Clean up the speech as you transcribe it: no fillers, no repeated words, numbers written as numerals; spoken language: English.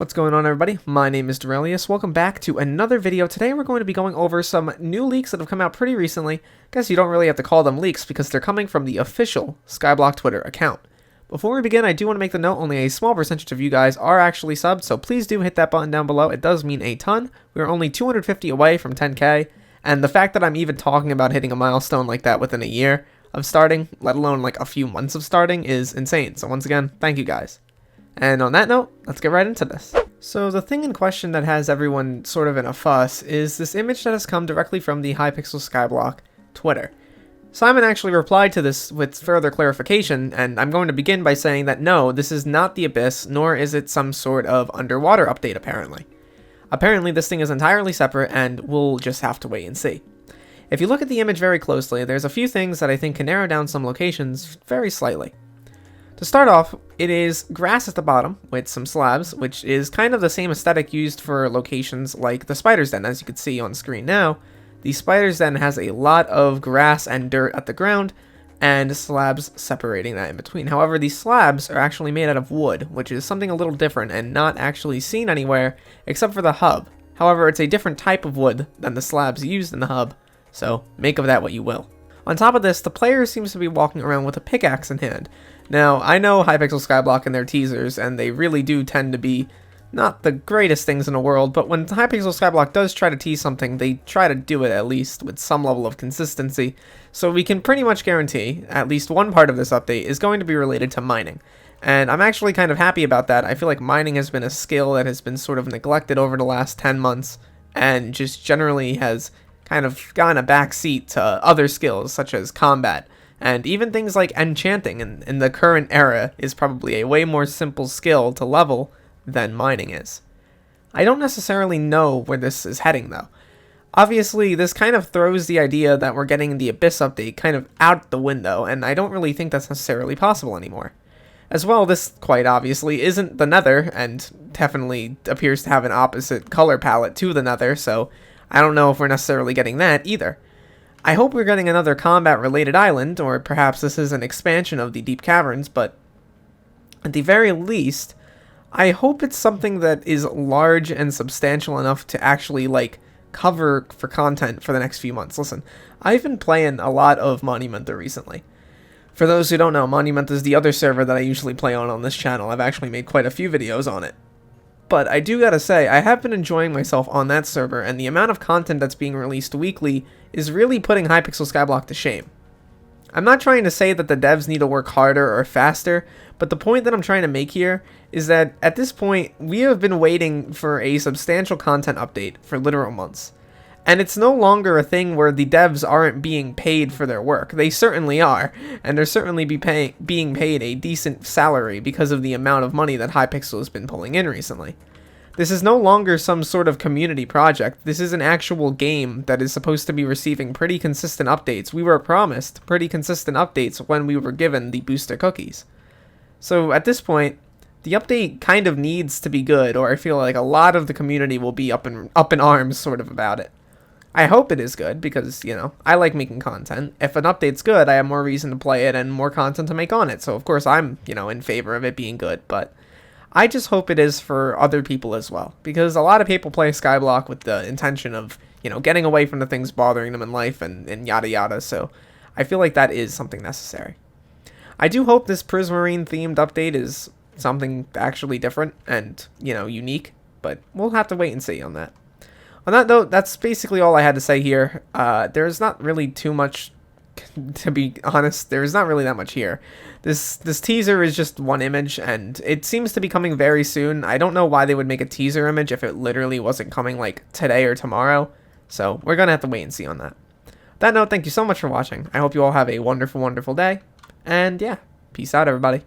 What's going on, everybody? My name is Derailious. Welcome back to another video. Today we're going to be going over some new leaks that have come out pretty recently. Guess you don't really have to call them leaks because they're coming from the official Skyblock Twitter account. Before we begin, I do want to make the note only a small percentage of you guys are actually subbed, so please do hit that button down below. It does mean a ton. We're only 250 away from 10k, and the fact that I'm even talking about hitting a milestone like that within a year of starting, let alone like a few months of starting, is insane. So once again, thank you guys. And on that note, let's get right into this. So the thing in question that has everyone sort of in a fuss is this image that has come directly from the Hypixel Skyblock Twitter. Simon actually replied to this with further clarification, and I'm going to begin by saying that no, this is not the Abyss, nor is it some sort of underwater update apparently. Apparently this thing is entirely separate, and we'll just have to wait and see. If you look at the image very closely, there's a few things that I think can narrow down some locations very slightly. To start off, it is grass at the bottom with some slabs, which is kind of the same aesthetic used for locations like the Spider's Den. As you can see on screen now, the Spider's Den has a lot of grass and dirt at the ground and slabs separating that in between. However, these slabs are actually made out of wood, which is something a little different and not actually seen anywhere except for the hub. However, it's a different type of wood than the slabs used in the hub, so make of that what you will. On top of this, the player seems to be walking around with a pickaxe in hand. Now, I know Hypixel Skyblock and their teasers, and they really do tend to be not the greatest things in the world, but when Hypixel Skyblock does try to tease something, they try to do it at least with some level of consistency, so we can pretty much guarantee at least one part of this update is going to be related to mining. And I'm actually kind of happy about that. I feel like mining has been a skill that has been sort of neglected over the last 10 months, and just generally has kind of gotten a backseat to other skills such as combat. And even things like enchanting in the current era is probably a way more simple skill to level than mining is. I don't necessarily know where this is heading though. Obviously, this kind of throws the idea that we're getting the Abyss update kind of out the window, and I don't really think that's necessarily possible anymore. As well, this quite obviously isn't the Nether, and definitely appears to have an opposite color palette to the Nether, so I don't know if we're necessarily getting that either. I hope we're getting another combat-related island, or perhaps this is an expansion of the deep caverns, but at the very least, I hope it's something that is large and substantial enough to actually, like, cover for content for the next few months. Listen, I've been playing a lot of Monumenta recently. For those who don't know, Monumenta is the other server that I usually play on this channel. I've actually made quite a few videos on it. But I do gotta say, I have been enjoying myself on that server, and the amount of content that's being released weekly is really putting Hypixel Skyblock to shame. I'm not trying to say that the devs need to work harder or faster, but the point that I'm trying to make here is that at this point, we have been waiting for a substantial content update for literal months. And it's no longer a thing where the devs aren't being paid for their work. They certainly are, and they're certainly being paid a decent salary because of the amount of money that Hypixel has been pulling in recently. This is no longer some sort of community project. This is an actual game that is supposed to be receiving pretty consistent updates. We were promised pretty consistent updates when we were given the booster cookies. So at this point, the update kind of needs to be good, or I feel like a lot of the community will be up in arms sort of about it. I hope it is good because, you know, I like making content. If an update's good, I have more reason to play it and more content to make on it. So, of course, I'm, you know, in favor of it being good. But I just hope it is for other people as well. Because a lot of people play Skyblock with the intention of, you know, getting away from the things bothering them in life and yada yada. So I feel like that is something necessary. I do hope this Prismarine themed update is something actually different and, you know, unique. But we'll have to wait and see on that. On that note, that's basically all I had to say here. There's not really too much, to be honest. There's not really that much here. This teaser is just one image, and it seems to be coming very soon. I don't know why they would make a teaser image if it literally wasn't coming, like, today or tomorrow. So, we're gonna have to wait and see on that. On that note, thank you so much for watching. I hope you all have a wonderful, wonderful day. And, yeah, peace out, everybody.